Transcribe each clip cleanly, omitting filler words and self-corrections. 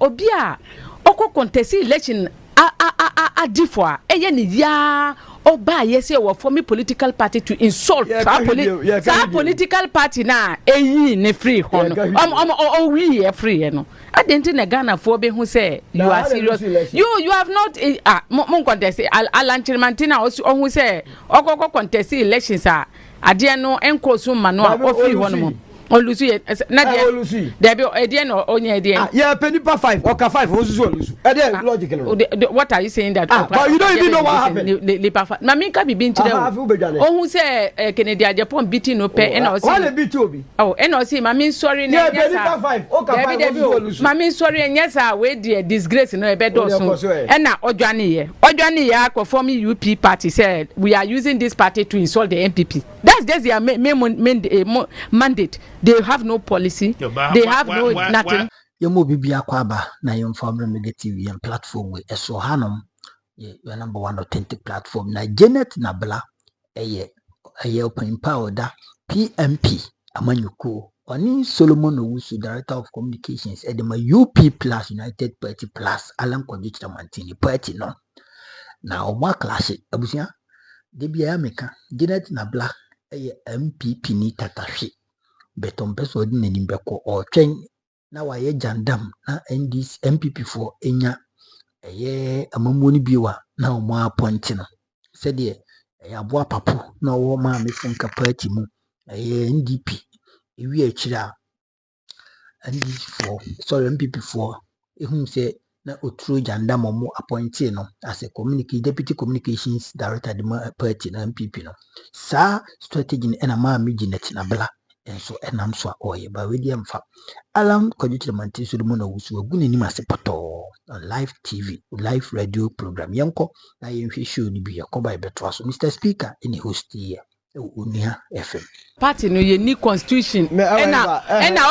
obia oko contest election a differ ni ya oba yes we form political party to insult political party na eyi ne free hono we free no adenti na Ghana for be hu say you are serious you have not mon contest alanchirmantina hu say okoko contest elections ade no enko so ma no free hono mo Owusu na there be ede no onye ede yeah penipa 5 oka 5 Owusu logical what are you saying that but you don't even know what happened na me ka bibi ntire ohun say Kennedy Japan beating no pe na o say why beat obi na o say mami sorry na yes penipa 5 oka 5 Owusu mami sorry yes we dey disgrace no e be do so na odwane ye akọ form UP party said we are using this party to insult the MPP that's their main mandate. They have no policy. They have no nothing. Yemo bibi akwaba na yemfamre negative and platform we eso hanom your number one authentic platform na Nabla eye open power da PMP amanyuko oni Solomon Owusu director of communications edema UP plus United Party plus Alan Kwadwo Mantini party no na omwa clash abusia de bia ya meka Nabla eye MPP ni tatahwe beton peso di nenimbeko o twen na waye jandam na NDC MPP for enya eye amamoni biwa na omo appoint no se de aboa papo na wo ma mefunka party mu eye NDP ewi akira MPP for ehun se na otro jandam omo appoint no as a deputy communications director the party na MPP no sa strategy na ma Janet Nabla enso enam so oye ba Hwidiem fa Alan Kwadwo Mantini Solomon Owusu agune ni masepoto on live TV live radio program yanko na yenhwe show ni bi yakoba ibeto aso Mr Speaker any host here Unia FM party no ye ni constitution ena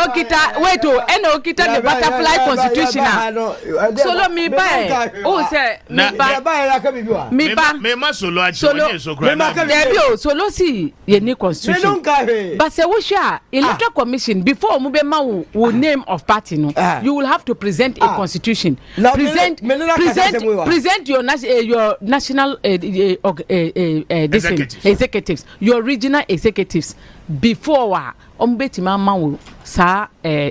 okita wait ena okita the butterfly constitution solo mi ba o say mi ba me ma solo achi onye so kra na there solo si ye ni constitution but say we share electoral commission before mu be ma wo name of party no you will have to present a constitution present your national executives your regional executives before ombetima mawo sa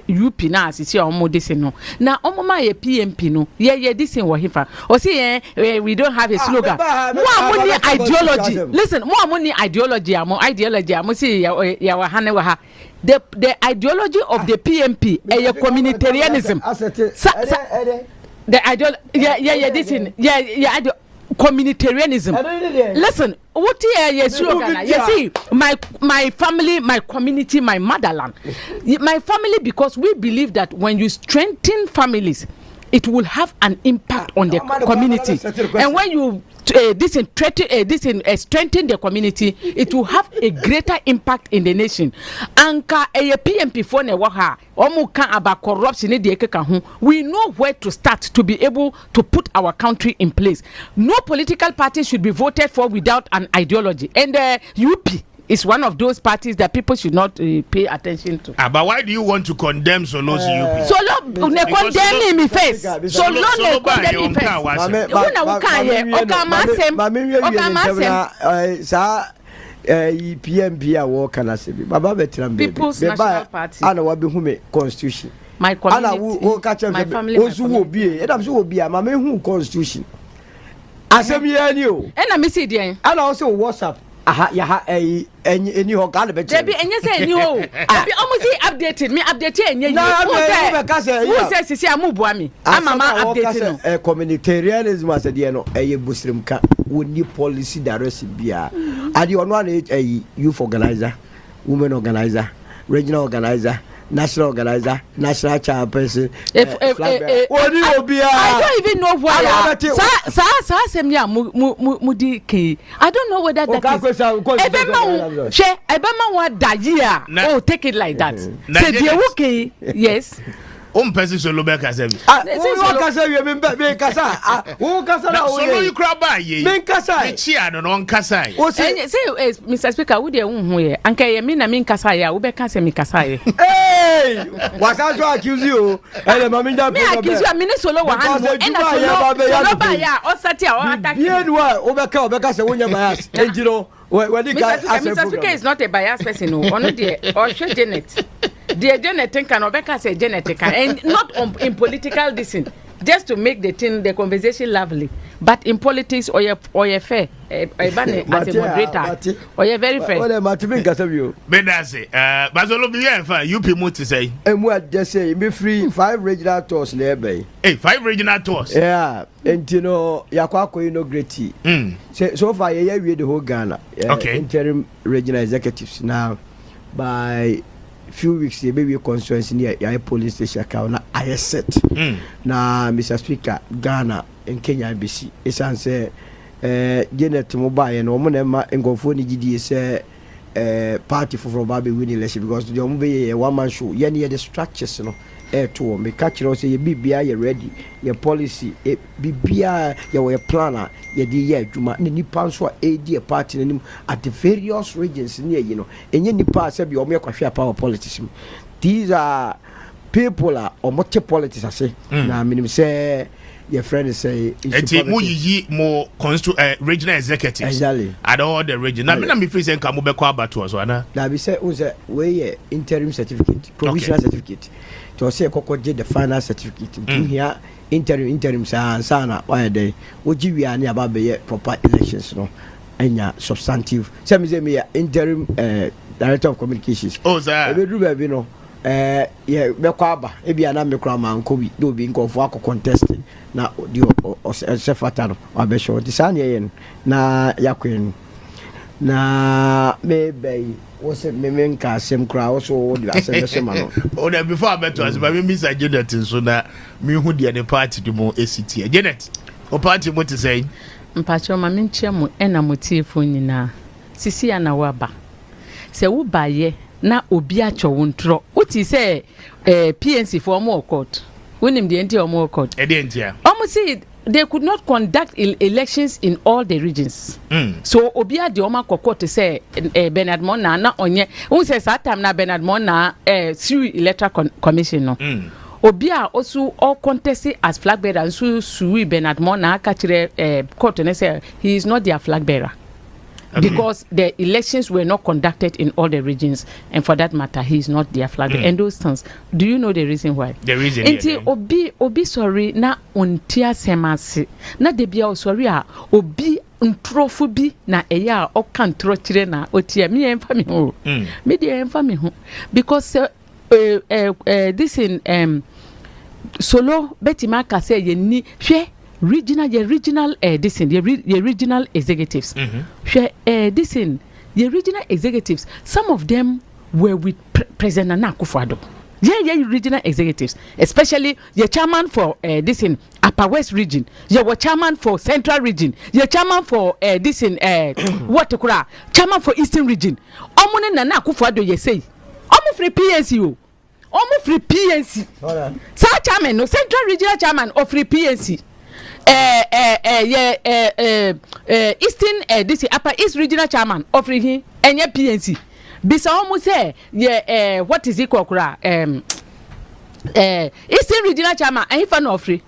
UP na asisi omodese no na omoma ye PMP no ye disen wo hifa o say we don't have a slogan mo amoni ideology listen mo amoni ideology amo say ya wa hane wa ha the ideology of the PMP a communitarianism the ideology disen communitarianism. Listen, what is slogan? You see, my family, my community, my motherland. My family, because we believe that when you strengthen families, it will have an impact on the community. And when you strengthen the community, it will have a greater impact in the nation. Anka a PMP for ne waha omuka about corruption we know where to start to be able to put our country in place. No political party should be voted for without an ideology. And UP is one of those parties that people should not pay attention to. But why do you want to condemn Solo's UP? Solo ne condemn me face. Solo ne condemn me face. PMP a work and as Baba Veteran People's National Party. Ana wabi hume constitution. My community. My family. Osu be. Edam so be a mama hu constitution. Asem ye ani o. Ena me see dey. Ana also WhatsApp. Aha ya ha eni ho ka le be che. Debi enye say eni ho. Debi omo see updated me update enye yi. Who say sisi amubu ami. Amama update no. Communitarianism as dey no eye busrim ka woni policy direction bia. Ade ono na youth organizer, women organizer, regional organizer, national organizer, national chairperson. I don't even know why. I don't know whether that is. Take it like that. Say yes. person solo be kasa bi. Who kasa bi me kasa. Who kasa na o. Solo you crab ba ye. Me kasa. Me chia no on kasa. Say Mr. Speaker, wo de hu ye. Anka ye me na me kasa ya, wo be kasa me kasa ye. Hey! Wasa so accuse you. Ele mami da me accuse you, me solo wa hand. And solo ba ya, o sati a o attack. Bien wa, o be kasa wonya bias. Enjiro. Mr. Speaker is not a biased person. Ono de or Janet. The Janet can Obeka say Janet can, and not in political dissing, just to make the conversation lovely. But in politics, or you fair, as a moderator, or you very fair. Well, Martin Gasabio. Bedase, Basolo be you people to say. And what just say, be free 5 regional tours nearby. Hey, 5 regional tours. Yeah, and you know, Yakwako, you know, great. So far, yeah, we the whole Ghana. Okay. Interim regional executives now by few weeks the baby constituency near your police station account I set na Mr. Speaker Ghana in Kenya BC esan say Janet mobile no mo na ma ngofo ni gidi say party for ba be win election because the omo be a one man show ye near the structures no to me catch you say ye bibia ye ready your policy bibia your planner ye di ye adwuma ne nipa so a di party nanim at the various regions near you know enye nipa say bi omo kwahwe power politics. These are people are multi politics say na minim say your friend say it's more regional executives exactly at all the region na me na me free say nka mo be kwa abato so ana na be say we interim certificate provisional certificate to say kokko get the final certificate here interim sana why dey oji wi ani aba be proper elections no anya substantive say me interim director of communications sir e be do be no yeah be kwa aba e bia na me kra man ko bi do bi nkofo akọ contest na di o se fatano abe show di san ye na yakwen na me be wose me nka asem kra wo di asem se ma no o na before abeto as ba me Mr. Janet so na me hu de party di mo ACT Janet o party mo te say mpacho ma me nchia mo na motiefo nyina sisi ya na waba se wo baye na obi acho wontro uti say PNC for more court winim the enti more court see they could not conduct elections in all the regions. So obia de oma court to say Bernard Mona na onye who says that time na Bernard Mona through electoral commission no obia also all contested as flag bearer and sue Bernard Mona kachire court and say he is not their flag bearer. Because the elections were not conducted in all the regions, and for that matter, he is not their flag. And those things, do you know the reason why? The reason. Obi sorry na untia semasi na debia sorry obi ntrofobi na eya o kan trochire na otia me emfa me ho. Me dey emfa me ho because this in solo betima ka say ye ni hwe regional this in the regional executives this in the regional executives, some of them were with President Nana Akufo-Addo. Regional executives, especially the chairman for this in Upper West region, you were chairman for Central region, you chairman for this in chairman for Eastern region. Omune Nana Akufo-Addo ye say omo free PNC omo free PNC sa chairman no Central regional chairman of free PNC Eastern this Upper East regional chairman of him enye PNC bisa omo say what is it kokura Eastern regional chairman ehifa no free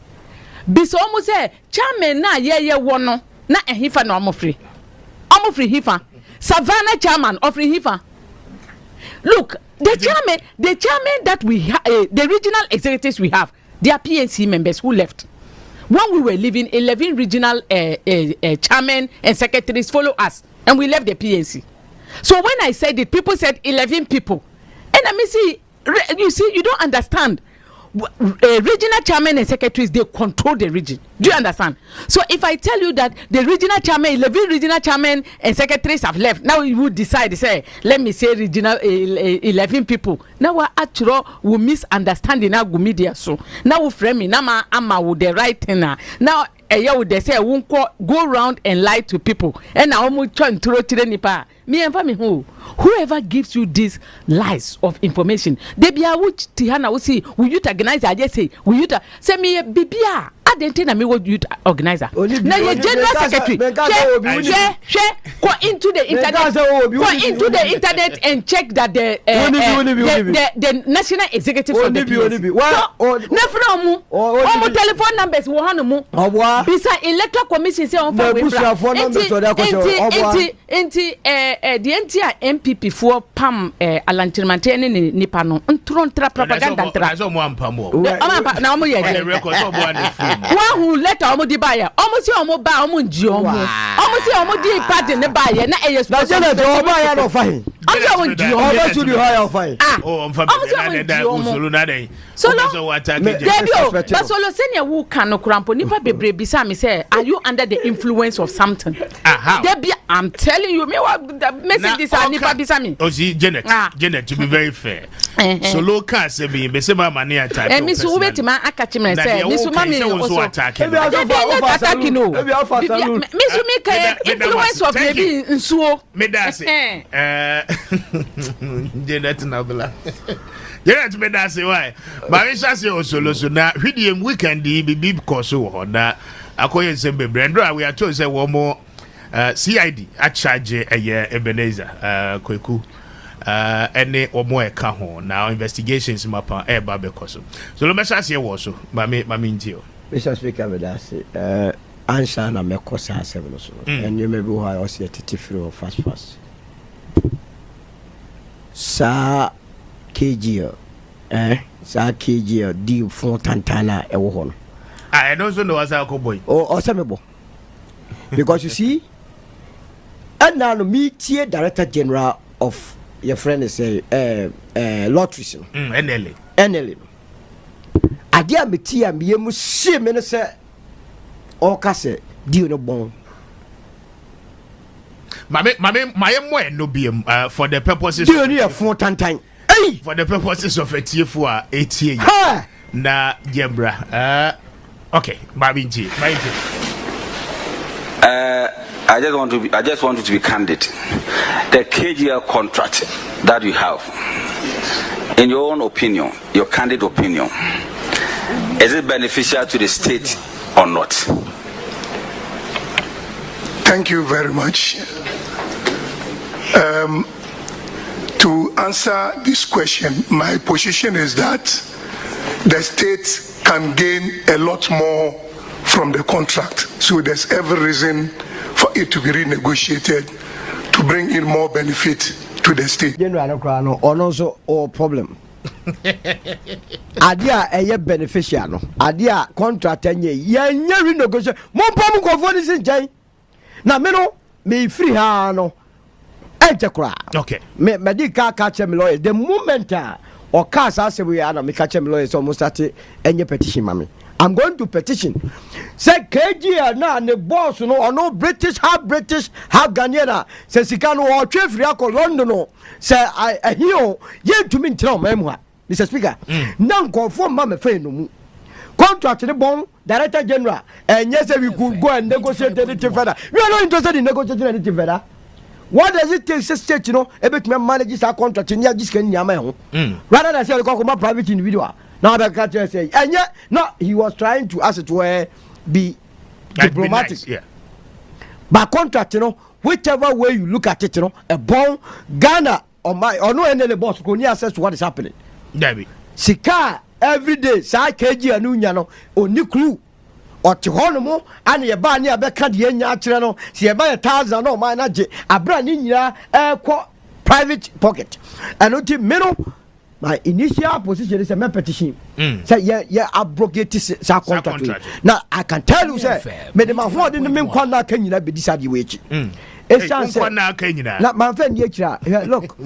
bisa omo say chairman na ye wo no na ehifa no omo free hifa Savannah chairman of hifa. Look, the chairman that we have, the regional executives we have, they are PNC members who left. When we were leaving, 11 regional chairmen and secretaries follow us, and we left the PNC. So when I said it, people said 11 people. And I mean, you don't understand. Regional chairmen and secretaries, they control the region. Do you understand? So if I tell you that the regional chairman, 11 regional chairmen and secretaries have left, now you would decide, say, let me say regional 11 people. Now we're actually we misunderstanding our media. So now we framing, now I'm with the right thing now. Now would they say I won't go around and lie to people. And now I'm trying to nipa me and family whoever gives you these lies of information they be a which Tihana will see will you organize I just say will you say me bibia I didn't tell me what you organizer now your general secretary go into the internet and check that the national executive of the telephone numbers bisa electoral commission say on the MPP for pam alantirmante ne nipa no ntrontra propaganda ntra na omo ye wa hu letter omo di baye omo si omo ba omo nji omo si omo di party ne baye na eyesu na je le omo ya no fine omo nji omo to the higher fine oh mfa na da usulu na dey so attack but solo senior who can no krampo nipa bebre bisa me say are you under the influence of something I'm telling you me what message this nipa bisa me oh see Janet to be very fair so local say be say my money attack me so we betima akachi me say me so mama also attack no me so me can influence of maybe nsuo me da say Janet Nabla Janet me da say why Marisha say osolo so na Hwidiem weekend be because so na akoye sembe brendo we are told say one more CID a charge Ebenezer Kweku any omo eka ho now investigations mapa e ba bekoso so lo message say wo so mami ntio Mr. Speaker me da say answer na mekosa asem so and you maybe why o say titifro fast sa KGL sa KGL di fun tantana e wo ho no I don't know as a boy o say me bo because you see and now me tie director general of your friend is lotteries NLA adia me tie am ye mu sie me no say o ka say di no bon my no biem for the purposes di no fun tantan for the purposes of a TF a etie na jembra okay babinji I just want to be candid. The KGL contract that you have, in your own opinion, your candid opinion, is it beneficial to the state or not? Thank you very much. To answer this question, my position is that the state can gain a lot more from the contract. So there's every reason for it to be renegotiated to bring in more benefit to the state. General no also all problem. Adia eye beneficial no. Adia contract enye ye renegotiate. Mo pam ko for this ngai. Na me no me free ha no. Okay. Me di ka catch me lawyer. The moment or cars as we are me catch me lawyer so almost start enye petition mami. I'm going to petition. Say KGL na ne boss no or no British, half Ghanaian. Say Sikano or Chief Riako London no. Say I hear ye to me tell memoir. Mr. Speaker. Now conform mama friend no. Contract the bon Director General and yes we could go and negotiate anything further. We are not interested in negotiating anything further. What does it take state, you know, every time manages our contract in just can yama rather than say my private individual. Now the catcher say, and yet no, he was trying to as it were be diplomatic. Nice, yeah. But contract, you know, whichever way you look at it, you know, a bomb Ghana or no any boss can access to what is happening. Debbie. Sika every day, sa KG and Unyano or new clue. Or to Honomo and your banny a becker the Yachano, see about 1,000 no manager, a brand in your private pocket. And until middle. My initial position is a petition. Say, yeah, abrogate this contract. Now, I can tell you, sir, Madam, I want in the main corner can you be decided which? It's not my friend, look,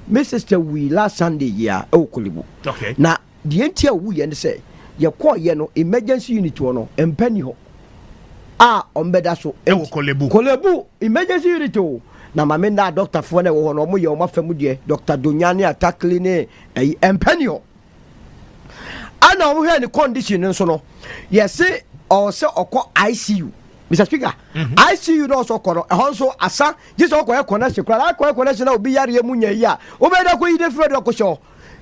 Mrs. We last Sunday, Okulibu. Okay. Now, the entire we and say, your call, emergency unit one, and penny ho. On bedaso, Kolebu, emergency unit. Na mamenda doctor fone wo no mo ye o mafamudie Dr. Donyane atakline empanio ana mo hwe ni condition nso no ye se o se okọ ICU Mr. Speaker, I see you also also asa this all connection connection will be yari munya ya obeda ko ide fred ko show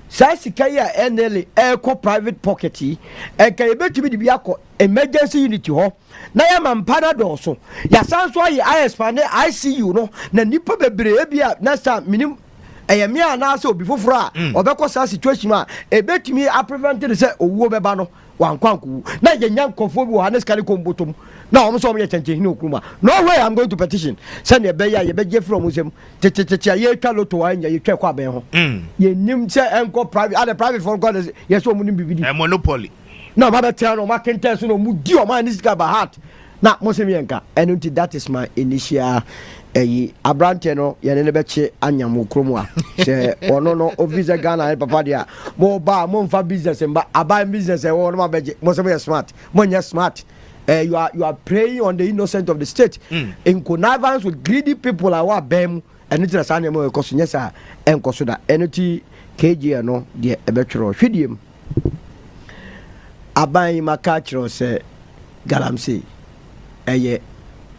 sai sika ya NLA ko private pocket e ka ebetumi de bi akọ emergency unit ho na ya mampada do so ya sanso ayi expand ICU no na nipa bebre bia na sa minim me ana so obi foforo a obekọ sa situation a ebetumi a prevent say owuo beba no wankwanku na yenya nkofo bi wo hanes kale kombotom na omo so omo ye chenche hini okruma no way I'm going to petition send ye be ya ye be je from usem tete ye twa loto anya ye twa kwa ben ho ye nim se enko private other private for god ye so omo nim bibidi monopoly no ma be tell no ma kente so no mu di o ma ni sika ba heart na mo se mi enka and that is my initial abrante no ye ne beche anyam okromu a se ono no officer Ghana papa dia mo ba mo mfa business mba aban business e wo no ma beje mo se be smart mo nya smart you are preying on the innocent of the state in connivance with greedy people awa bem and it is an mo ekoso nyesa enkoso da enoti KGL no de ebetwero Hwidiem aban maka chiro se Galamsey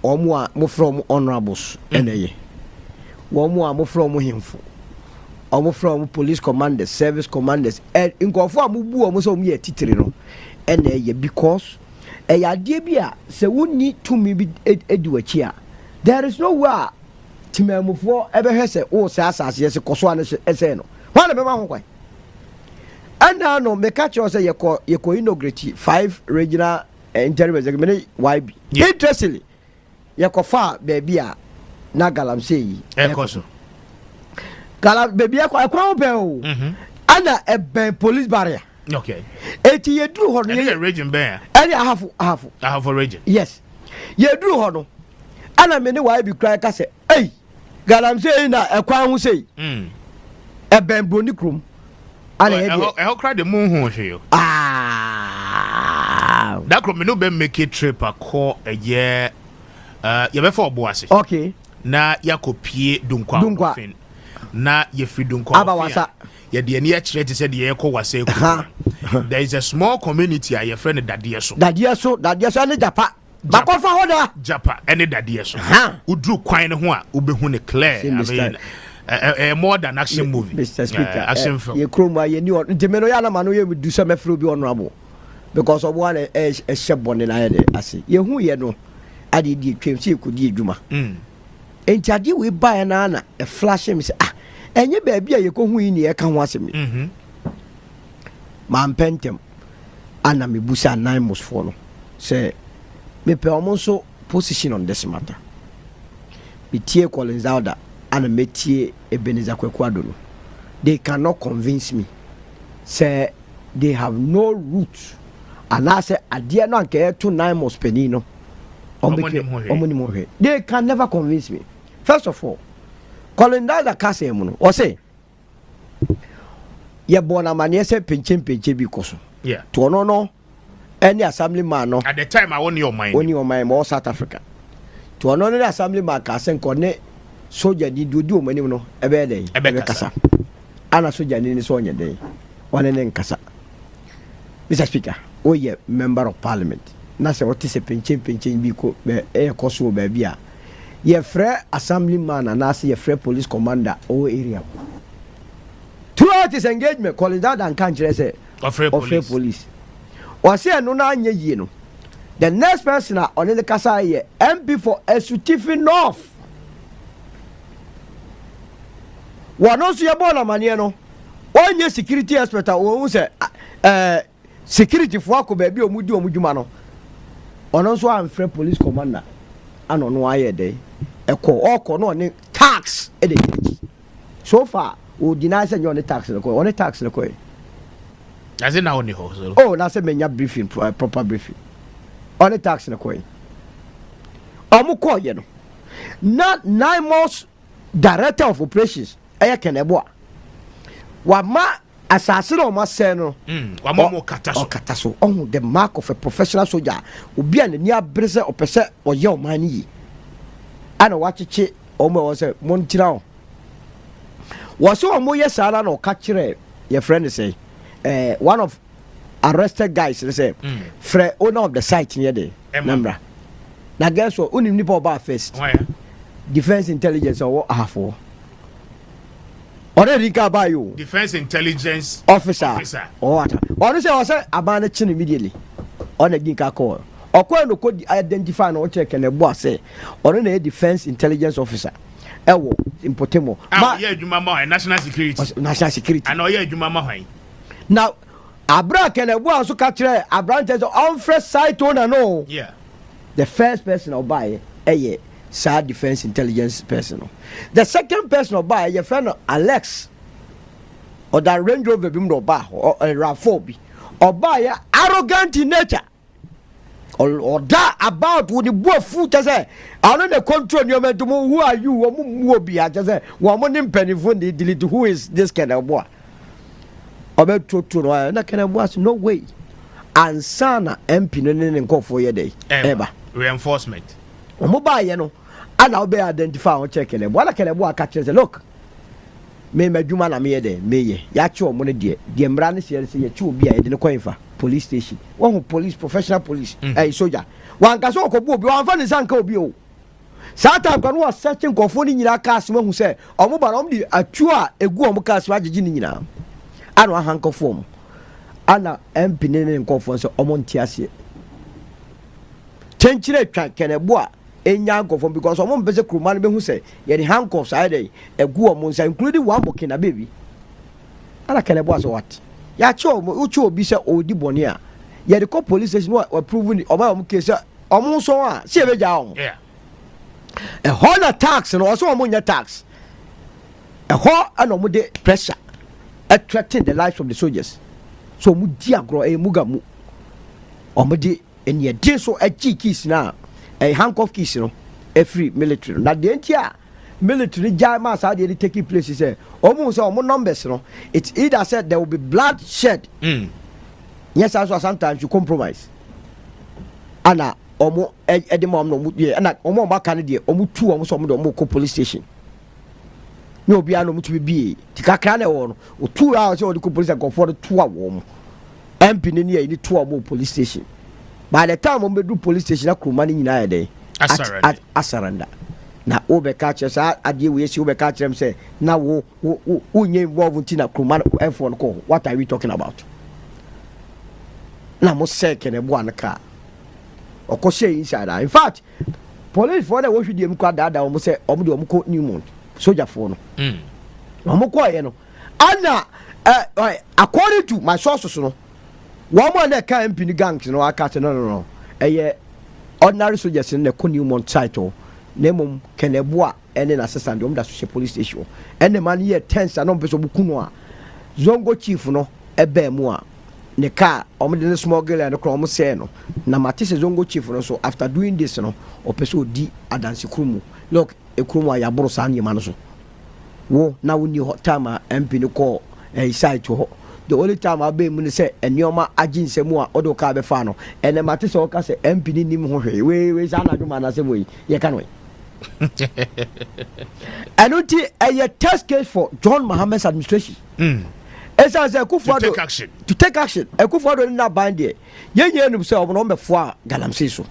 omo a mo from honorables eneye omo a mo from himfo omo from police commanders service commanders nkofo a mo bu omo so mo ye titire no eneye because ade bia se wonni tumi bi eduachi a there is no way timamufo ebehwese o se asase yese koso ane ese no wana be ma ho kwai ana no me catch us yeko inaugurate 5 regional interim executive YB interestingly yeko fa baby a na Galamsey ekoso baby akwa be o ana ebe police barrier. Okay. Eti ye dru hono ye region ben. Any I have a region. Yes. Ye dru hono. Ana me ne why be cry ka say, "Hey, Galamsey na ekwan hu sei." E ben broni krum. Ana ye e ho cry the moon hu hwe. That krum no be make a trip akọ ye ye be for Obuasi. Okay. Na yakopie dunkwa fin. Na ye fi dunkwa. Abawasa. Ye de ne akire te se de ye ko wase ku. There is a small community a your friend Dadie so any Japa bakofa hoda Japa any Dadie so udru kwan ne ho a ubehu ne clear I mean more than action movie Mr. Speaker action film ye kroma ye ni ntimeno ya na ma no ye du so mefro bi honorable because of one shebone na ye de ase ye hu ye no ade di twem se ko di adwuma enti ade we buy na e flash me say enye ba bia ye ko hu yi ne ye ka ho asem man pentem ana me busa 9 mos for no say me pe omonso position on this matter me tie Collins Elder ana me tie Ebenezer Kwakwado no they cannot convince me say they have no root and I say adie no anke to 9 mos peni no omoni they can never convince me. First of all, Collins Elder ka say mu no o say ye bona mane se penche bi koso yeah to no any assemblyman no at the time I won your mind more South Africa to no assemblyman ka sen ko ne soldier di o mani no ebe dey ebe kasa ana soldier ni so onye dey one ne nkasa. Mr. Speaker, o ye member of parliament na se what is penche bi ko be koso ba bia ye frɛ assemblyman na se ye frɛ police commander o area. Throughout his engagement, Collins Elder and Kanjere say of police. Or say no na anye yi no. The next person on the kasa here MP for Esutifi North. One also ye bona manie no. Onye security expert o say security for ko ba bi omudi omuduma no. Ono so amfre police commander ano no aye dey. Eko no ne tax e dey. So far o deny say you on the tax no ko on the tax no ko as in now only ho so oh na say menya briefing proper briefing on the tax no ko omo ko ye no na 9 months director of operations eye kenebo wa ma asase no ma say no wa mo kata so on the mark of a professional soldier obi an ni abrese opese oye o man yi ana wachiche omo wo say montira o was so omo yes ara no ka kire your friend say one of arrested guys they say owner of the site near the Nabla na guess what unim nipa oba first defense intelligence or ahafo already ka ba yo defense intelligence officer or what or say abana chin immediately on a ginka call or no code identify no check and a boss say or a defense intelligence officer ewo impotemo yeah juma national security and oh yeah juma now abra can a boss so catch abrantes on first site owner no yeah the first person I'll buy sad defense intelligence person. The second person I'll buy your friend Alex or that Range Rover bim no bar or a Rafobi or buy arrogant in nature or that about when the boy foot as I don't know control your man to who are you or be I just say one penny phone they delete who is this kind of boy about to that kind of boss no way and sana MP no call for your day ever reinforcement mobile no and I'll be identify on checking it what I can catch say look me madwuma na me de me ya che o mo ne de mbrane se ye che obi a ye de ne coin fa police station one police professional police soldier wan ka so okobu obi wan fa ne sanka obi o satan kwa no was searching kofo ni nyina ka asema hu se o mo ba no di atu a egu o mo ka asema agigi ni nyina ano ahankofo mo ana MP ne nkofo so o mo ntiase tenchire twa kenebo a enya nkofo because o mo mpese kruma no be hu se ye the handcuffs side egu o mo nsa including one bokina baby ana kenebo so what ya che o uche obi se odi boni a ye the police station wa approve o ba o mo case o mo so a se be ja o yeah a whole tax no so o mo nya tax a whole and o mo de pressure attracting the lives of the soldiers so mu di agro mugamu o mo de and ye did so a keys now a handcuff keys no a free military na the entire military jama sa dey taking place say almost all numbers no it's either said there will be blood shed yes also sometimes you compromise ana omo edemom no mu ana omo ba kan dey omo tu omo so omo ko police station no bia no mutu bi tikakra na wo no o tu a so the police go for the two a wo MP ni ya ni two a police station. By the time we do police station, Krumani nyina dey asaranda. Na obe catch us adie we see obe catch them say na wo nye involve ntina Krumani F1 call. What are we talking about? Na mo say kene bo anaka. Okose inside. In fact, police for the Hwidiem kwa dada o mo say omo de omo ko Newmont soldier for no. Omo ko ye no. Ana according to my sources no. One more that can MP gangs no akate no ordinary soldiers in the Newmont title name keneboa and an assistant the police station and the man here tense and person bukunwa zongo chief no ebe mu ne car the small girl and the chrome say no na matise zongo chief no so after doing this no opeso di adansi krumu look e krumu ya boro san yema no so wo na woni time MP no call site to the only time I be mun say enioma aginsemu a odo ka be fa no ene mate se o ka se MP ni nim ho hwe we sa na dwuma na se boy ye ka no anoti a test case for John Mohammed's administration esa se Kufuado to take action Kufuado na band there ye num se obo no be fo a Galamsey so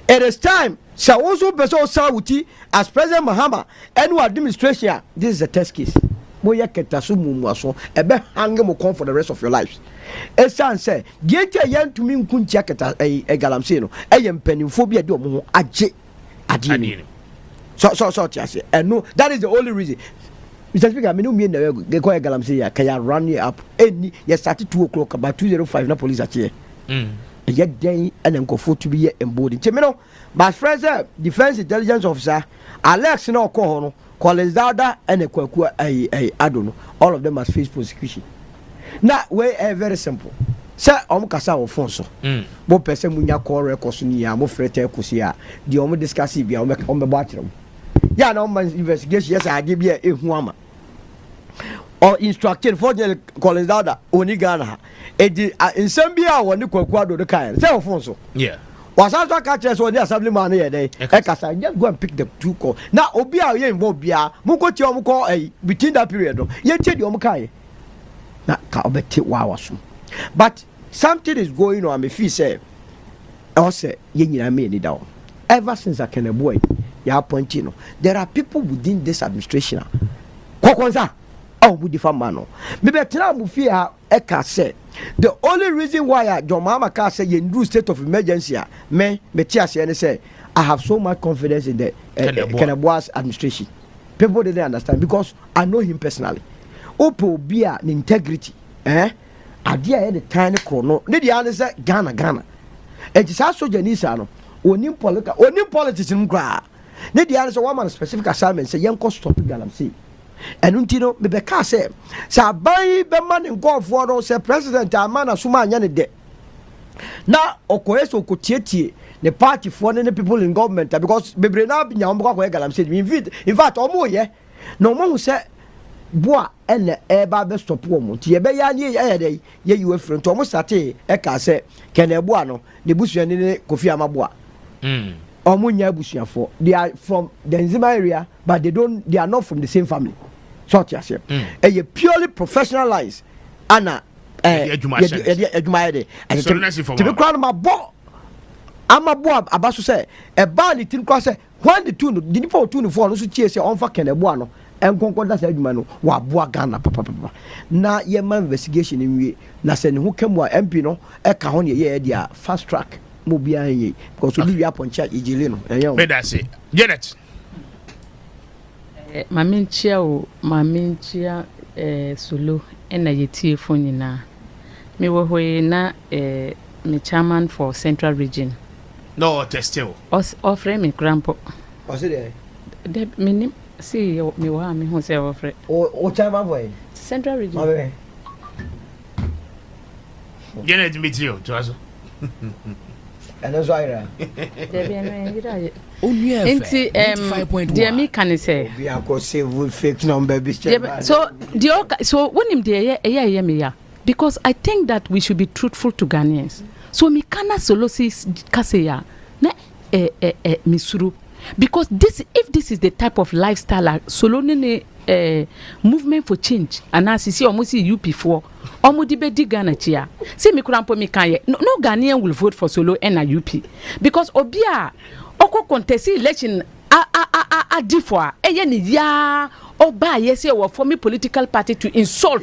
it is time so also person Sauti as President Mahama and administration this is a test case moya ketasu mumuaso ebe hange mo kon for the rest of your lives esan say die tia yantumi nkuntia keta Galamsey no mpanimfo bia de omo ho age ade so tiase and no that is the only reason Mr. Speaker me no me na go call Galamsey ya kaya run you up any you started 2 o'clock about 2:05 na police ache ye den and nkofo to be embodied me no my friends defense intelligence officer Alex no call no Collins Dada and a Kwaku Adono, all of them must face prosecution. Now, we are very simple. Sir, Omkasa or Fonso. Bo person munya call records near mo frete kusia. The omo discuss it on the bathroom. Ya no man investigation, yes, I give you a huama. Or instructed for the Collins Dada, Onigana. In some beer, when the Kwaku the kind. Say Fonso. Yeah. Was also catches on the assembly man here day. Ekasa just go and pick the 2 call. Now Obia ye involve bia. Muko ti omo call between that period. Ye tell you omo kai. Na ka obeti wawasu. But something is going on me feel say. I say ye nyina me ni down. ever since I can boy ya appoint you know there are people within this administration kokonza with the famano maybe tena mu fear eka say the only reason why John Mahama can say you do state of emergency me tia say I have so much confidence in the Keneboa's administration. People didn't understand because I know him personally. Opo bia integrity adia the tiny chrono ne the answer Ghana and it's also Janisa no onim politics nkra ne the answer one man specific assignment say yanko stop Galamsey and untino me be ka say sa ban be man nko for no say president amana suma anya ne de na okoyeso okotietie the party for the people in government because bebre na nya ombo kwa Galamsey in fact omo ye no mo say boa ene eba be stop omo ti ye be ya ni dey ye you front omo start e ka say Keneboa no ne busua ni Kofi Amaboa omo nya busuafo they are from the Nzima area but they are not from the same family short ya say e purely professionalized ana edwumayede to be crown my bo Amaboa abaso say e ba ni tin kwa say when the two no the people two no for no so tie say on fa Keneboa no enkonko da say adwuma no wa boa Ghana papa na ye man investigation nwie na say ne ho kemu a MP no e ka ho ne ye dia fast track mo bia ye because we upon charge ejele no enyo me da say Janet maminchia solo ena yetie fo nyina me wo hoye na me chairman for Central Region no testel offer me grandpa o se de minim see me wa me ho se offer o chairman boy Central Region Janet mitio to aso and Zaira Enti dear me can say we are go save fake number so when him there me ya because I think that we should be truthful to Ghanaians so me kana solo si kaseya na misuru because if this is the type of lifestyle solo ne movement for change and as see almost UP4 almost di Ghana chia see me kurampo me kan no Ghanaian will vote for solo and UP because obia oko contest election a differ eye ni ya oba yes we form a political party to insult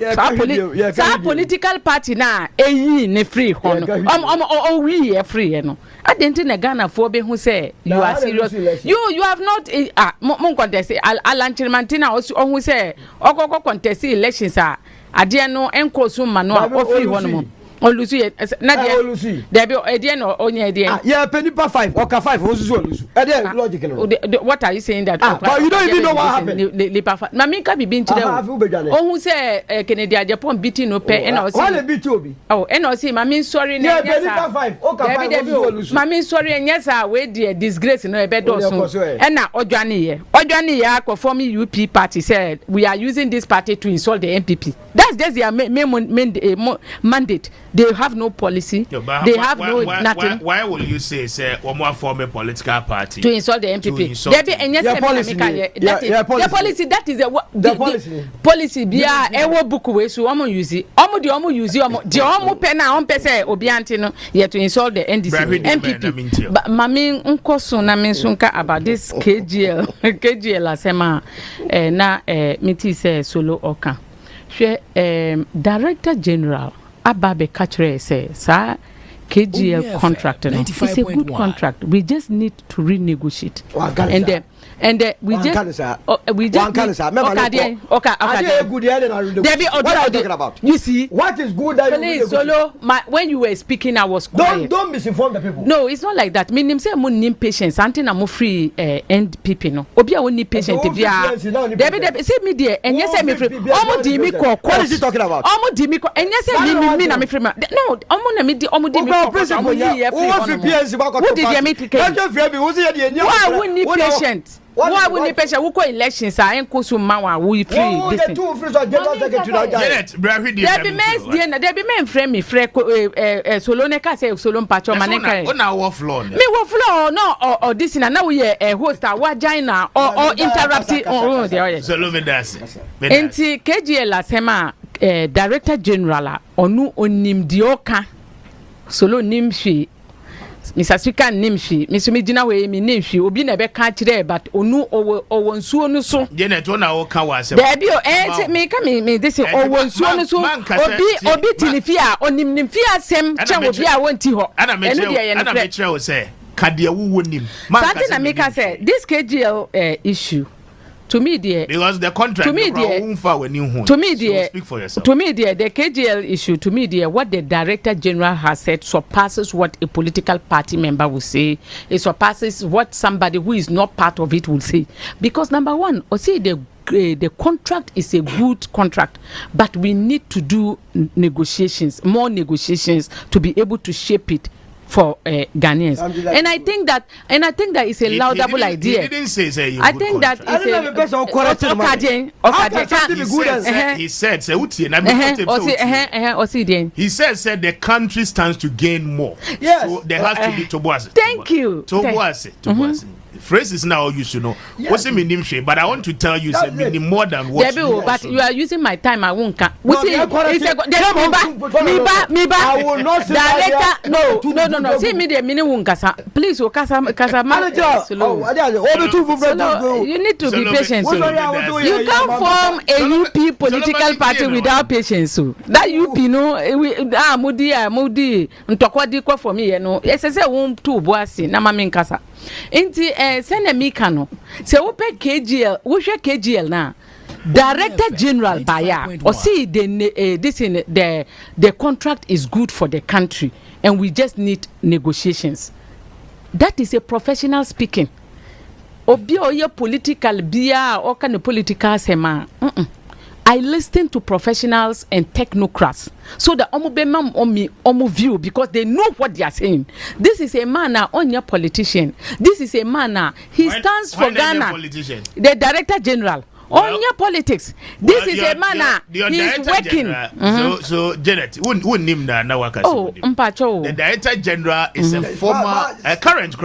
political party na eyi ne free hono we free no adenti na Ghana for be who say you are serious you have not mon contest Alan Chirimantina also who say oko contest elections ade no enko so ma no ofri hono mo Owusu na there be ede no onye ede yeah penipa 5 oka 5 Owusu Owusu ede logical what are you saying that but you don't even know what happened mami ka bibi nchire ohun say Kennedy Ajapon biti no pe na o say wale biti obi and o say mami sorry na yeah penipa 5 oka 5 Owusu mami sorry nyesa we dey disgrace no e be do so na odwane ye akọ UP party said we are using this party to insult the MPP that's just their main mandate. They have no policy. They have nothing. Why will you say one more form a political party to insult the MPP? There be any policy. The policy that is the policy. Bia ewo book we so omo use it. Omo use it. Omo pe na on pe say obianti no ye to insult the MPP. But mami nkoso na mensunka about this KGL asema na miti say solo oka. Director General Ababe Kachre says, sir, KGL contract. It's a good contract. We just need to renegotiate. And we just you see what is good that you solo when you were speaking I was quiet. Don't misinform the people. No, it's not like that. Meaning say mo nim patience anti na mo free end people no obi a woni patient bia Debbie say me there enye say me free omo di me ko what is he talking about omo di me ko enye say me na me free no omo na me di omo di me ko omo di ye free who did me take why woni patient why we need patient who go elections are enko so man wa we free this thing two free so general secretary Janet Hwidiem there be men friend me free solo ne ka say solo mpacho maneka o na wo floor me wo floor no or this na we host wa join or interrupting there solo me das enti KGL asema director general onu onim dioka solo nim hwe Mr. Speaker nimshi Mr. Mijina we mi nimshi obi na be ka kire but onu owo nsuo no so Janet wona wo ka wa se Debi o me ka me this owo nsuo no so obi tinifi a onim nimfi asem che obi a wonti ho ana me kire wo se kade wo nim man ka na me ka say this KGL issue to me dear because the contract to me dear to me dear speak for yourself. To me dear the KGL issue to me dear what the Director General has said surpasses what a political party member will say. It surpasses what somebody who is not part of it will say, because number one, or say the contract is a good contract, but we need to do more negotiations to be able to shape it for Ghanaians. And I think that it's a laudable idea. He didn't say I think that he said he said the country stands to gain more. Yes. So there has to be Toboase. Thank you. Toboase. Phrase is now used to know. What's it mean, but I want to tell you something more than what you but you are using my time. I won't. I will not say that. No. See me the meaning won't kasa. Please, kasa you need to be patient. You can't form a UP political party without patience. That UP no Mudi ntokwadi kwa for me no. Yesese won't to boasi na mami nkasa. Inti send me kano se wo pe KGL wo hwe KGL na Director General Baya or see the contract is good for the country and we just need negotiations. That is a professional speaking. Obi oye political bia or kind of political sema. I listen to professionals and technocrats so that omu view because they know what they are saying. This is a man on your politician. This is a man he stands for Ghana. The Director General. On your politics. This is a man he is working. So Janet, who name na waka? Oh, Mpacho. The Director General is a former current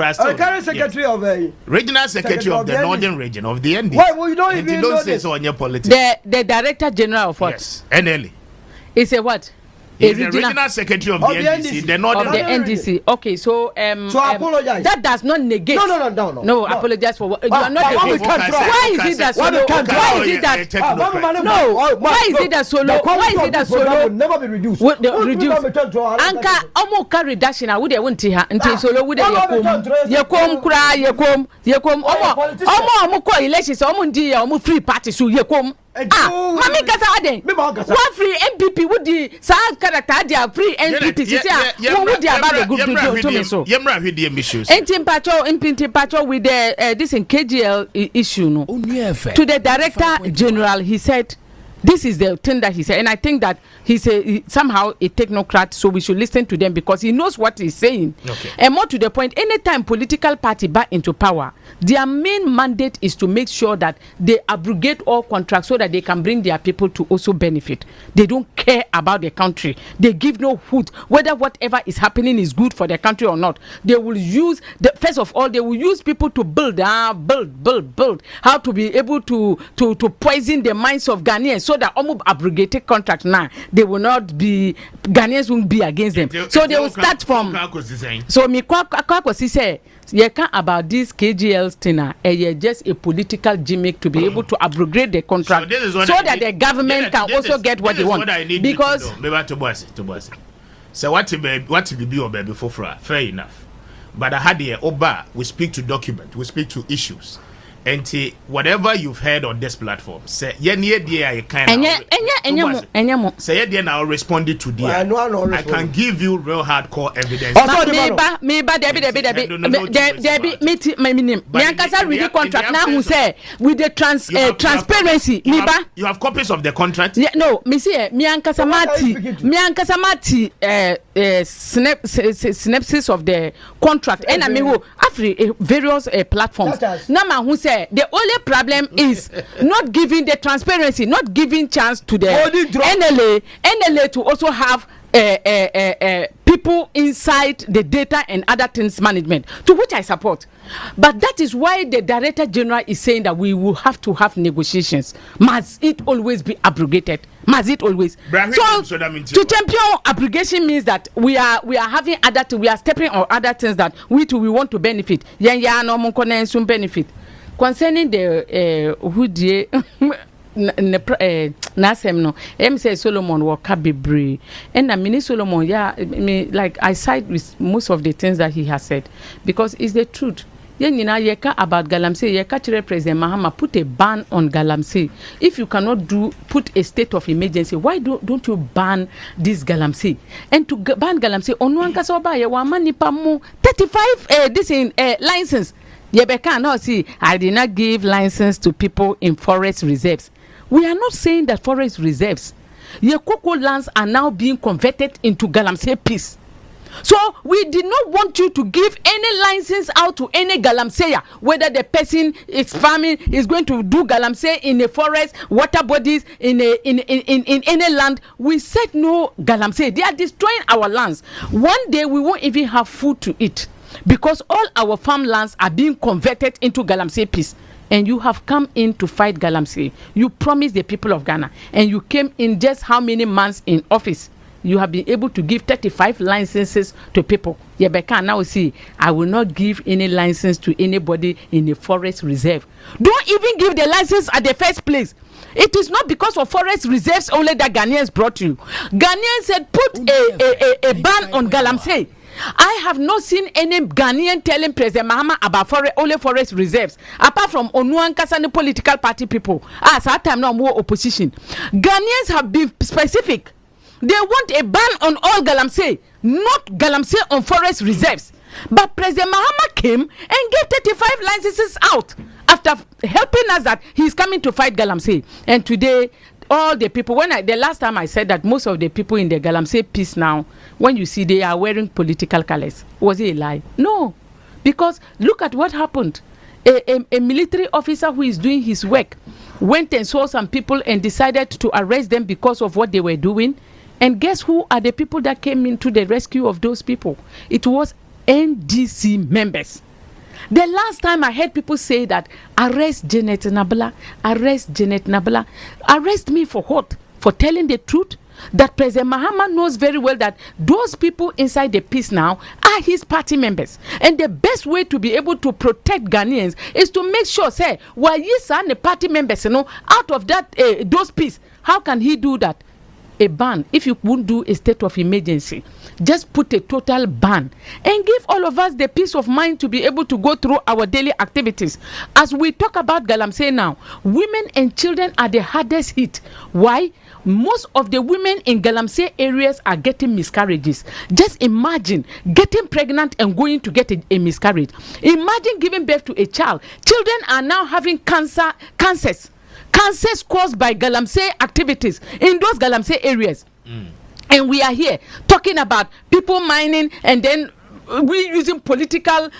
secretary of regional secretary of the Northern Region of the NDC. Why well, you don't even know say so on your politics? The Director General of what? Yes, NLA. Is a what? He's the regional secretary of the NDC, the Northern of the NDC. Okay, so apologize. That does not negate. No, apologize for what you are not. Why is it that solo? Why is it that no? Why is it that solo? Why is it that solo will never be reduced? Reduce. Anka omo reduction. I would have went here until solo would yekom kra yekom omo ko elections omo ndi omo free party so yekom. Mami kasa aden. One free MPP would the sad character dia free MPP. Who would about the group to me so? Yemra Hwidiem issues. In patrol with the this in KGL issue no. To the Director General, he said. This is the thing that he said, and I think that he's somehow a technocrat, so we should listen to them because he knows what he's saying. Okay. And more to the point, anytime political party back into power, their main mandate is to make sure that they abrogate all contracts so that they can bring their people to also benefit. They don't care about the country. They give no hoot whether whatever is happening is good for the country or not. They will use first of all, they will use people to build how to be able to poison the minds of Ghanaians. So that almost abrogated contract now, they will not be, Ghanaians won't be against them. So they will start from. So me kwako say, you can't about this KGL thing, just a political gimmick to be able to abrogate the contract so that the government can also get what they want. Because so what to be or before fair enough. But I had here Oba, we speak to document, we speak to issues. And whatever you've heard on this platform, say I now responded to the I can give you real hardcore evidence. Debbie contract now who say with the transparency. You have copies of the contract? Yeah, no, me see me ankasamati synopsis of the contract and I mean after various platforms. Nama who say the only problem is not giving the transparency, not giving chance to the NLA to also have people inside the data and other things management, to which I support. But that is why the Director General is saying that we will have to have negotiations. Must it always be abrogated? Must it always? So to champion abrogation means that we are having we are stepping on other things that we want to benefit. No benefit concerning the Hwidiem. Nasem no say Solomon waka bebre and na mini Solomon like I side with most of the things that he has said because it's the truth. Yeka about Galamsey, yeka chere President Mahama put a ban on Galamsey. If you cannot put a state of emergency, why don't you ban this Galamsey? And to ban Galamsey, onwanka soba ye wamani pamu 35 this in license. Yebeka no see I did not give license to people in forest reserves. We are not saying that forest reserves, Yekoko lands are now being converted into Galamsey peace. So we did not want you to give any license out to any Galamseyer, whether the person is farming is going to do Galamsey in a forest, water bodies, in any land. We said no Galamsey. They are destroying our lands. One day we won't even have food to eat because all our farmlands are being converted into Galamsey peace. And you have come in to fight Galamsey. You promised the people of Ghana, and you came in just how many months in office? You have been able to give 35 licenses to people. Yebeka now see, I will not give any license to anybody in a forest reserve. Don't even give the license at the first place. It is not because of forest reserves only that Ghanaians brought you. Ghanaians said put a ban on Galamsey. I have not seen any Ghanaian telling President Mahama about only forest reserves, apart from Onuankasani political party people. That time no more opposition. Ghanaians have been specific. They want a ban on all Galamsey, not Galamsey on forest reserves. But President Mahama came and gave 35 licenses out after helping us that he's coming to fight Galamsey. And today, all the people, the last time I said that most of the people in the Galamsey peace now, when you see they are wearing political colors, was it a lie? No, because look at what happened. A military officer who is doing his work went and saw some people and decided to arrest them because of what they were doing. And guess who are the people that came into the rescue of those people? It was NDC members. The last time I heard people say that, arrest Janet Nabla, arrest Janet Nabla. Arrest me for what? For telling the truth? That President Mahama knows very well that those people inside the peace now are his party members. And the best way to be able to protect Ghanaians is to make sure, say, while you sign the party members, out of that, those peace, how can he do that? A ban. If you won't do a state of emergency, just put a total ban and give all of us the peace of mind to be able to go through our daily activities. As we talk about Galamsey now, women and children are the hardest hit. Why? Most of the women in Galamsey areas are getting miscarriages. Just imagine getting pregnant and going to get a miscarriage. Imagine giving birth to a child. Children are now having cancers caused by Galamsey activities in those Galamsey areas. And we are here talking about people mining and then we using political,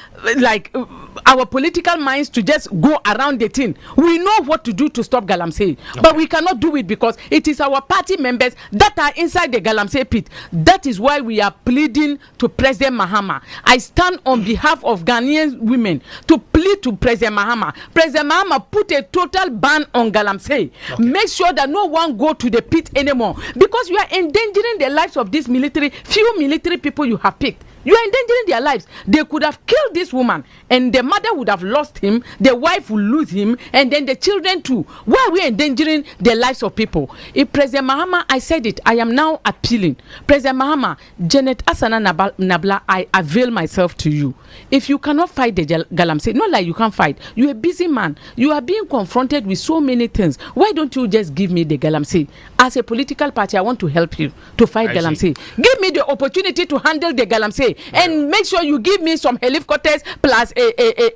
our political minds to just go around the thing. We know what to do to stop Galamsey, but we cannot do it because it is our party members that are inside the Galamsey pit. That is why we are pleading to President Mahama. I stand on behalf of Ghanaian women to plead to President Mahama. President Mahama, put a total ban on Galamsey. Make sure that no one go to the pit anymore because you are endangering the lives of these few military people you have picked. You are endangering their lives. They could have killed this woman and the mother would have lost him, the wife will lose him, and then the children too. Why are we endangering the lives of people? If President Mahama, I said it, I am now appealing. President Mahama, Janet Asana Nabla, I avail myself to you. If you cannot fight the Galamsey, not like you can't fight. You're a busy man. You are being confronted with so many things. Why don't you just give me the Galamsey? As a political party, I want to help you to fight Galamsey. Give me the opportunity to handle the Galamsey. And make sure you give me some helicopters plus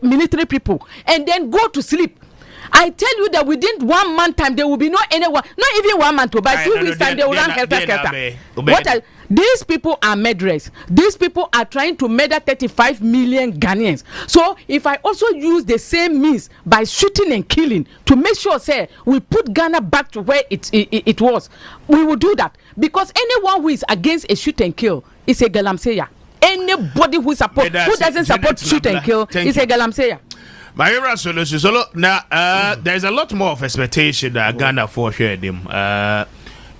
military people and then go to sleep. I tell you that within 1 month time there will be no anyone, not even 1 month, but 2 weeks time they will run helter skelter. These people are murderers. These people are trying to murder 35 million Ghanaians. So if I also use the same means by shooting and killing to make sure, say, we put Ghana back to where it was, we will do that. Because anyone who is against a shoot and kill is a Galamsey. Anybody who doesn't support shoot and kill is a Galamsey. My solo now there's a lot more of expectation that Ghana for Hwidiem.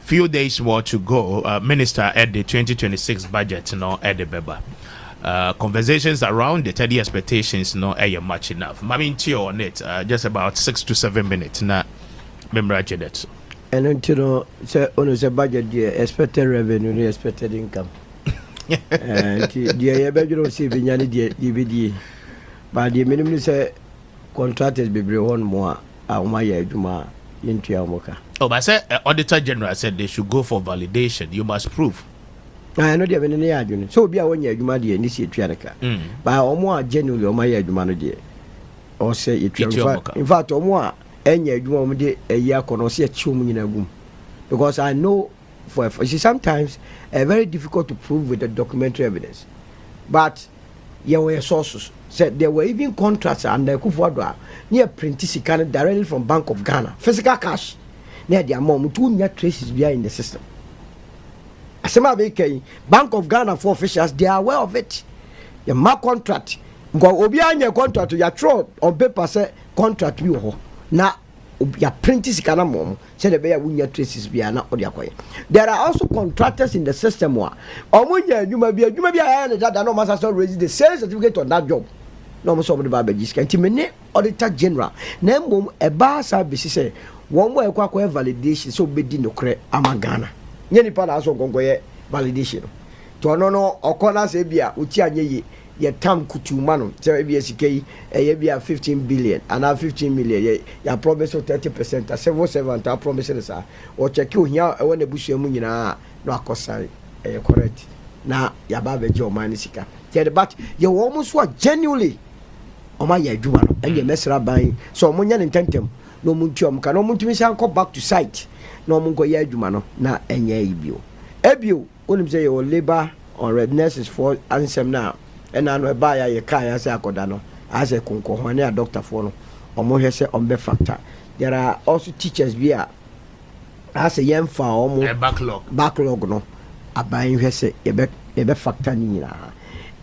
Few days more to go. Minister at the 2026 budget, at the Beba. Conversations around the 30 expectations, much enough. Mamin on it, just about 6 to 7 minutes. Now, remember Janet. And until on the budget, the expected revenue, the expected income. And the bedroom saving DVD. But the minimum say contractors be one more. My Juma into Yamoka. Oh, but I said Auditor General said they should go for validation. You must prove. I know they have any argument. So be a 1 year Juma the initiate Trianica. But or more genuinely on my Juma day. Or say it. In fact, or more any Juma a year can see a chum in a room. Because I know for sometimes very difficult to prove with the documentary evidence. But there were sources said there were even contracts under Kufuadwa near Printisicana directly from Bank of Ghana. Physical cash. Near their mom, 2 year traces behind the system. Asema BK, Bank of Ghana for officials, they are aware of it. Your mark contract. Go obianya contract to your throat on paper say contract you na your Printisicana mom said the bear win your traces behind or their quiet. There are also contractors in the system where you may be that no master raise the sales certificate on that job. No more somebody by Jiscan Auditor General. Name a bar service say one way validation so be no cre amagana. Any part also go validation. To no or corner sebia, Utia ye tam kutumano, so ABSK, a year 15 billion, and now 15 million, ya promise of 30%, a 7 promises or check you here when the bush munina no cosai correct. Now Yababe Joe Manisika. But you almost were genuinely on my Jumano and you mess up buying so Munyan intentem. No muntium can no muntimisha go back to site. No mungo ye Jumano na enye ebio. Ebio, when you say your labor on redness is for answer now. And I know buy a car as a codano, as a conco, when a doctor for or more say on the factor. There are also teachers via as a young farm backlog no. A buying her say a be factor nina.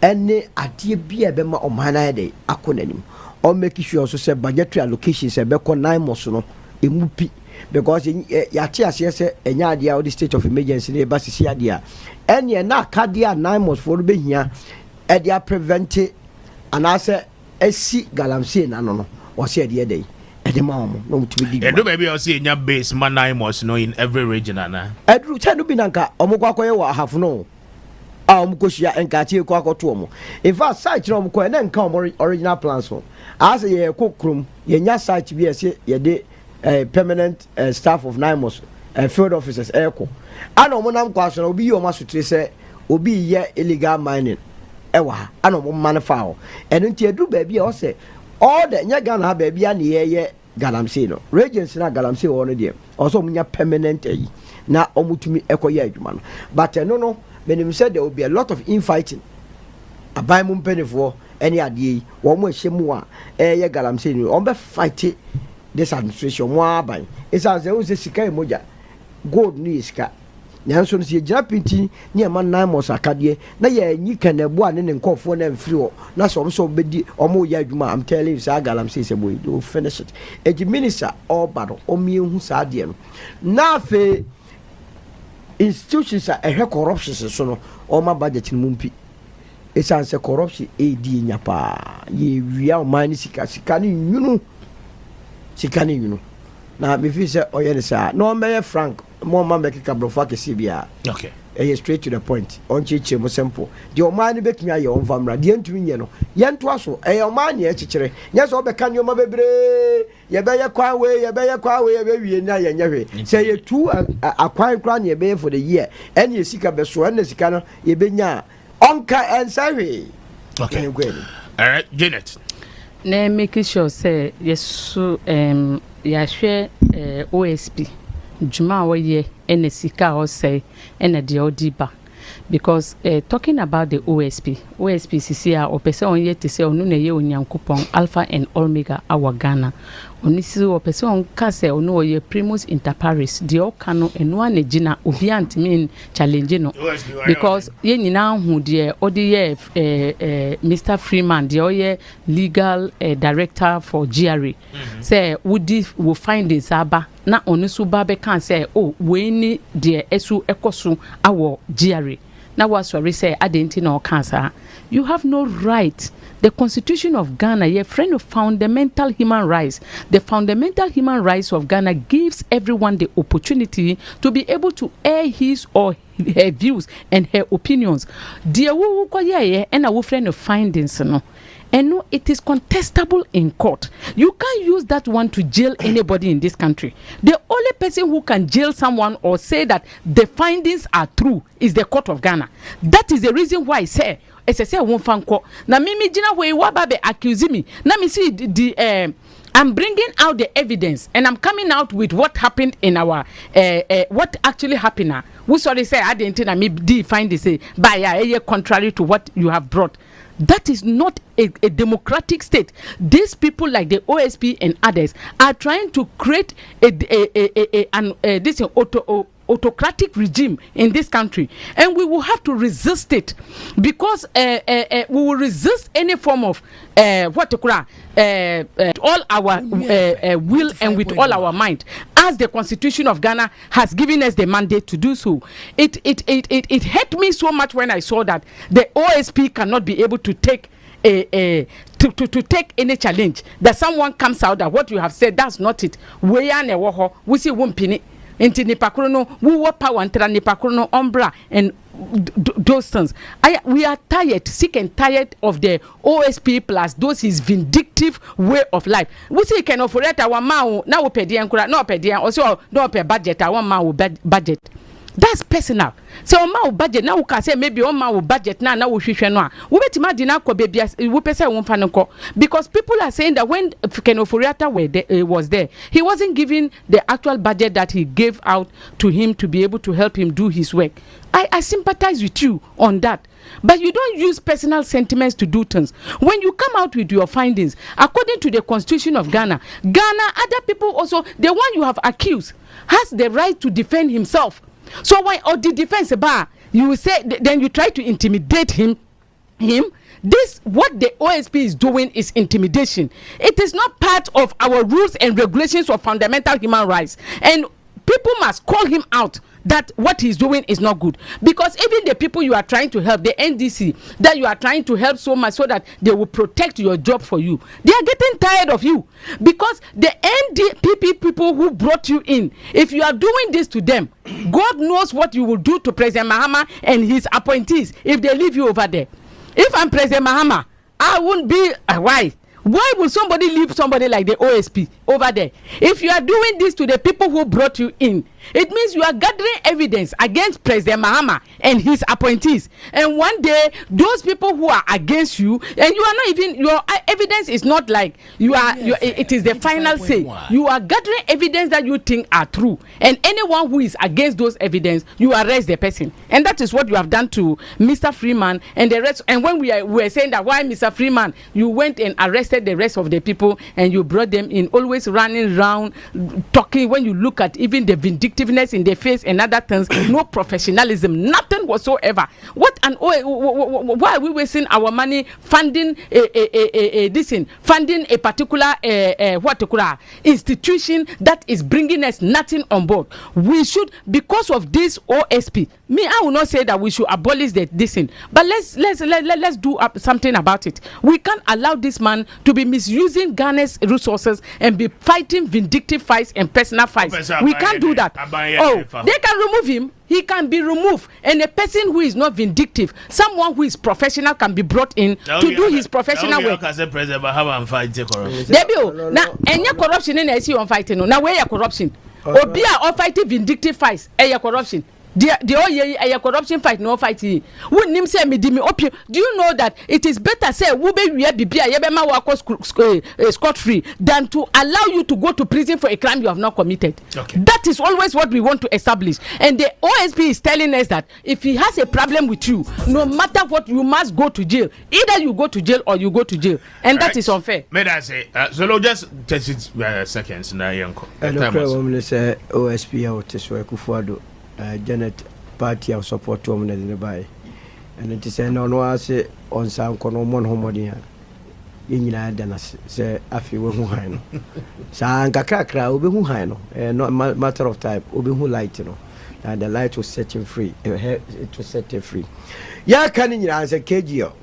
Any idea be a bema or mana day, acronym. Or make sure also say budgetary allocations a beco 9 months no, a mupi. Because in Yatias, yes, any idea of the state of emergency, neighbors is idea. And ye na cardia 9 months for being here. Edia prevented and I said, SC Galamsey, no, or said the day. Edema, no to be. And maybe I'll see in your base, man, I must know in every region. Edru Tenubinanka, Omokwa have no. Mukoshia and Kati Kwako Tuomo. If I site Rom and then come original plans for. As a cook room, your site be a permanent staff of 9 months, field officers, echo. I know Monam Question will be your master say, will be ye illegal mining. Ewa, I know man foul. And until do baby or say, all the Yagana baby and ye Galamsey no. Regents na Galamsey already. Also, me permanent na omutumi echo ye man. But no. When him said there will be a lot of infighting. A buy mum penny for any idea. One more shemua, ye Galamsey, on be fighting this administration. One by it's as there was a Sika Moja. Gold news cat. Nanson see Japinti near man 9 months Acadie. Na ye can a one and call for them flew. Not so bedi or more yaguma. I'm telling you, Sir Galamsey said, we do finish it. A minister or battle or me who's Sadian. Now, institutions are a corruption so all my budget in mumpi. It's answer corruption AD nyapa. Ye real money sikani you know. Now if you say oh yeah no me frank more man make kabrofa ke CBA. Okay. Straight to the point. On chiche mo simple. The man make me your own family. The ntumi nye no. Ye nto aso e man ye chichire. Nya so be kan yo ma bebre. Ye be ye kwa we ye be wie na ye nyehwe. Say ye two akwan kra na ye be for the year. And ye sika be so and sika no ye be nya onka and sorry. Okay. All right, Janet. Na make sure say yes so ya hwe OSP. Juma wo ye ene sika o say ene de odiba because talking about the OSP CCR or person on yet to say on ye onyankopon alpha and omega our Ghana onisi or person on kase ono ye primus inter pares the okano enwa gina obi antimi challenge no because ye nyina hu de odi ye Mr. Freeman the oye legal director for GRA say would find this aba na onisu ba be kan say oh we ni de esu ekoso awo GRA na was sorry say adenti na cancer. You have no right. The Constitution of Ghana, your friend of fundamental human rights, the fundamental human rights of Ghana gives everyone the opportunity to be able to air his or her views and her opinions. Dear who and our friend of findings, no. And no, it is contestable in court. You can't use that one to jail anybody in this country. The only person who can jail someone or say that the findings are true is the court of Ghana. That is the reason why I say, won't fan court. Now, Mimi Jina way wababe accuse me. Now me see the I'm bringing out the evidence and I'm coming out with what happened in our what actually happened. We sorry say I didn't me define this by contrary to what you have brought. That is not a democratic state. These people like the OSP and others are trying to create this autocratic regime in this country, and we will have to resist it because we will resist any form of all our will and with all our mind, as the Constitution of Ghana has given us the mandate to do so. It hurt me so much when I saw that the OSP cannot be able to take to take any challenge, that someone comes out that what you have said, that's not it. We see wumpini into Nipakrono, we work power and Nipakrono umbra and those things. We are tired, sick and tired of the OSP plus those his vindictive way of life. We say can offer our mao now we pay the no pay the also no pay budget our mao budget. That's personal. So ma budget now we can say maybe on ma budget now we hwehwe no a we bet imagine akọ baby we pese won fa nko, because people are saying that when Ken Ofori-Atta was there, he wasn't giving the actual budget that he gave out to him to be able to help him do his work. I sympathize with you on that. But you don't use personal sentiments to do things. When you come out with your findings, according to the Constitution of Ghana, other people also, the one you have accused, has the right to defend himself. So why or the defense bar you will say then you try to intimidate him this what the OSP is doing is intimidation. It is not part of our rules and regulations of fundamental human rights, and people must call him out that what he's doing is not good, because even the people you are trying to help, the NDC that you are trying to help so much so that they will protect your job for you, they are getting tired of you, because the NDP people who brought you in, if you are doing this to them, God knows what you will do to President Mahama and his appointees if they leave you over there. If I'm President Mahama, I won't be why will somebody leave somebody like the OSP over there? If you are doing this to the people who brought you in, it means you are gathering evidence against President Mahama and his appointees. And one day, those people who are against you, and you are not even, your evidence is not like you are, it is the final say. You are gathering evidence that you think are true. And anyone who is against those evidence, you arrest the person. And that is what you have done to Mr. Freeman and the rest. And when we were saying that, why Mr. Freeman, you went and arrested the rest of the people and you brought them in, always running around talking. When you look at even the vindictiveness in their face and other things, no professionalism, nothing whatsoever. What and why are we wasting our money funding funding a particular institution that is bringing us nothing on board? We should, because of this OSP, I will not say that we should abolish this thing, but let's do something about it. We can't allow this man to be misusing Ghana's resources and be fighting vindictive fights and personal fights. We can't do that. Oh, they can remove him. He can be removed, and a person who is not vindictive, someone who is professional, can be brought in to do his professional work. Debio, now any corruption in SC on fighting. Now where corruption? Obia or fighting vindictive fights, corruption. the a corruption fight no fight won nim say me di me opi. Do you know that it is better say wo be wi bibia ye be ma wa scot free than to allow you to go to prison for a crime you have not committed. Okay. That is always what we want to establish, and the OSP is telling us that if he has a problem with you, no matter what, you must go to jail. Either you go to jail or you go to jail, and that is unfair. May I say so just 30 seconds na yanko. Woman say OSP out to Kufuado Janet party of support to woman in the bay, and it is no I say on some common homodia. Yina dana say afi we hu han no sa anka kakra obi hu han no no matter of time obi hu light no, and the light was setting free, it was setting free. Ya kan nyina say KGL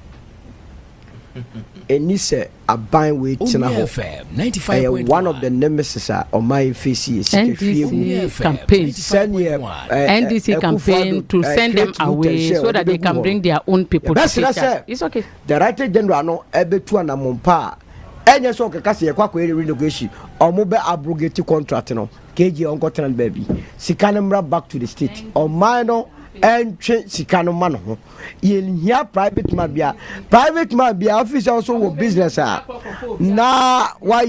eni say aban we tina ho FM 95.1 one of the nemesis on my face is NDC campaign, NDC campaign to send them away so that they can bring their own people to take. It's okay. The Director General no ebetu anamompa enye so keka se yakwa renegotiate omo be abrogate contract no KG on cotton baby sikanamra back to the state on minor and sikano man ho yen here private man bia office also wo business na why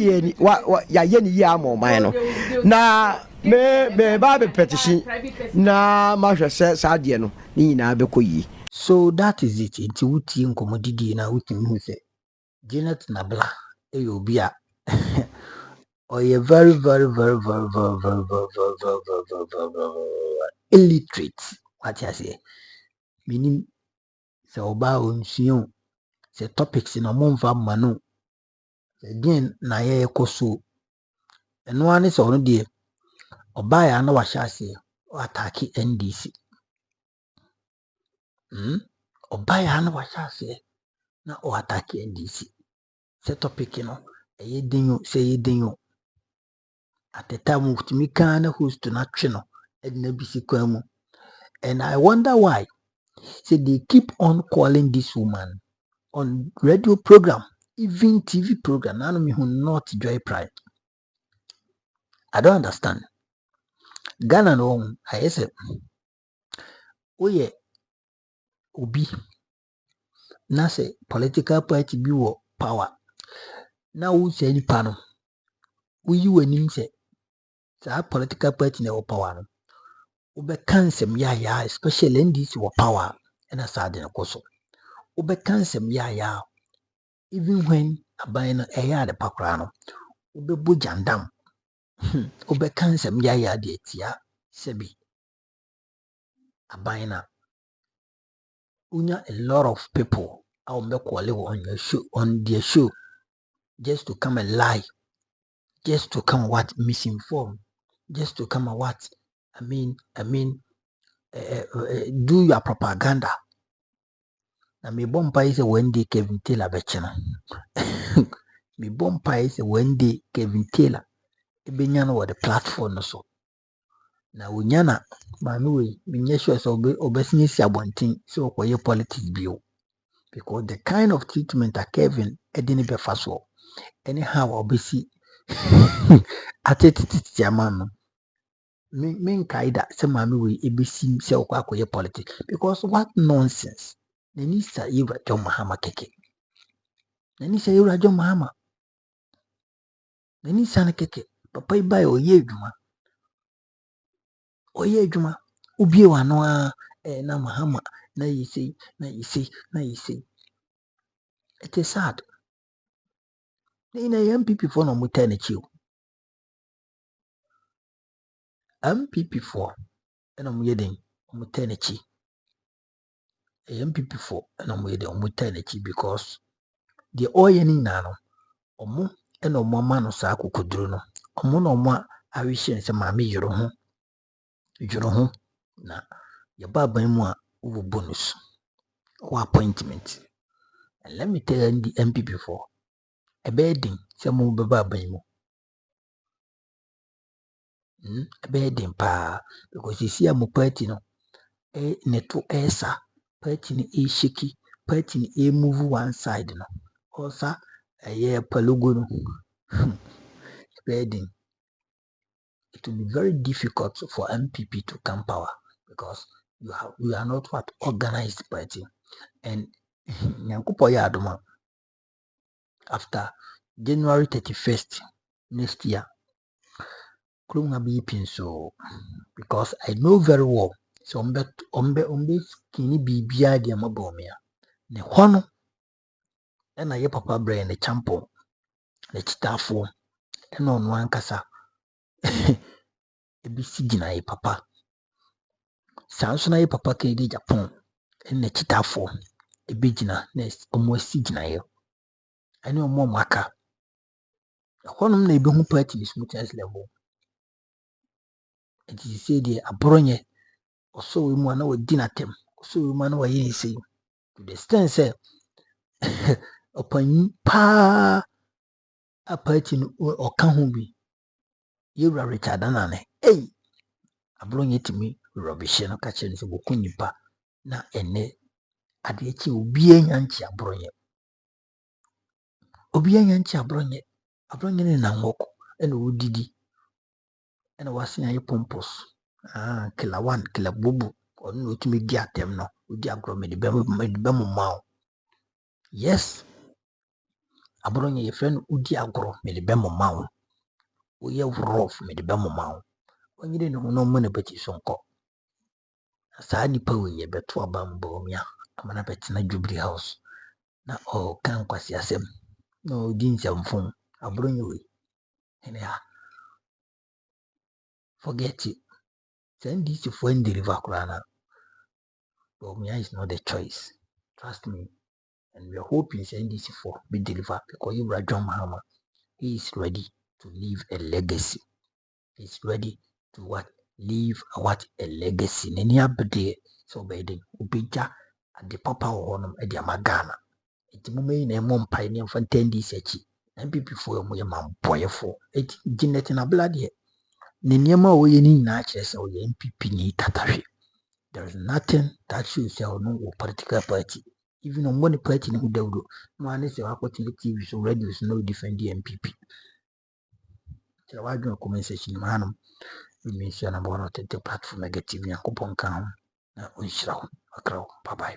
ya yeni ya mo man no na me ba be petition na ma hwe se saade no ni na be koyi. So that is it. Inti wuti nkomodidi na wuti hu se Janet Nabla eyobia or a very illiterate. What I say, meaning se oba onsuon se topics in a monfa manu again na ye koso eno ani so no de oba ya na wa hyase o attack NDC oba ya na wa hyase na o attack NDC se topic no ye denyo se ye denyo at the time of me kana host na twe no e na bisi kwamu. And I wonder why. So they keep on calling this woman on radio program, even TV program. I don't know not Joy Pride. I don't understand. Ghana no, I say, oh yeah, Obi. Na say political party be wo power. Now who say any panel? Who you and say? So political party no power no. Ube kansem ya especially NDC wa power and asade na koso. Ube kansem ya even when abayna eya de pakra no ube bujandam ube kansem ya de etia sebi abayna unya a lot of people au me kwale on your show, on their show, just to come and lie, just to come what misinform, just to come and what I mean do your propaganda. Na me bompa is when day Kevin Taylor bechena. Me bompa is when day Kevin Taylor ebenyana wa the platform no so. Na unyana mami we menye sure so obesini si abontin so okoye politics bio. Because the kind of treatment that Kevin edini be faso anyhow obesi ateti jamano. Me kaida se mami we ebesi se okoye politics because what nonsense. Nenisa yura John Mahama keke. Nenisa yura John Mahama. Nenisa na keke. Papa ibai oye juma. Oye juma. Ubie wanoa na Mahama. Na yisi. It is sad. Nina MPP for no mutene chiu. MPP for ena muyedin mutene chi. MPP for ena muyedin mutene chi because the oye ni nano. Omo ena omo mano sa akukuduru no. Omo na omo awishe nse mami yoro ho na ya baba imu a uwu bonus or appointment. And let me tell you the MPP for a bedding se mu be baba imu. A bedding pa because you see a mu party no neto esa party ni shaky party ni move one side no. Also a year palugo no. Bedding. It will be very difficult for MPP to come power because we are not what organized party. And Nyankupo Yadoma, after January 31st next year, Krunga be so because I know very well. So ombe skinny be bia dia mabomia. Ne hono and I papa brain the champo, the chitafo, and on one kasa. A BC ye papa. Sansona papa kedi Japan, and the chitafo, a bigina nest almost sigina. I know more maka. A honum may be who party is smooth as level. It is said a bronye, or so we want our dinner tem, so we want our ye say. To the stand say, upon pa a party or can be. You are Richard Anane. Hey, a bronye to me, rubbish and catching is a bukunipa. Na ene adechi obi enyanchi abronye. Obi enyanchi abronye. Abronye ne na ngoko ene odidi. Ene wasi na pompos. Kila one, kila bubu. Onu otimi di atem no. Odi agro me de bemu mao. Yes. Abronye ye friend odi agro me de bemu mao. Oye rough me de bemu mao. Onyire ne hono mo ne beti sonko. Saa nipa we ye beto abambo mia. Amana beti na Jubilee House. Na kan kwasi asem. No dinja mfun. Abronye we. Anyhow, forget it. Send this to friend deliver Kurana. But Mia is not the choice. Trust me. And we are hoping send this for be delivered because you John Mahama. He is ready to leave a legacy. He's ready to what? Leave a legacy. Nany abde so beden ubija at the papa or honum at the Amagana. It's mume in a mom pioneer for 10 days echi. And people for your mom boy for it. Jinet in a blood yet. Ninyama we ni natures or MPP ni tatari. There is nothing that shows your no political party. Even on one party who do one is your opportunity so radio is no different the MPP. So I do comment section manum. We mention about the platform negative and coupon count. Now we shall. Bye bye.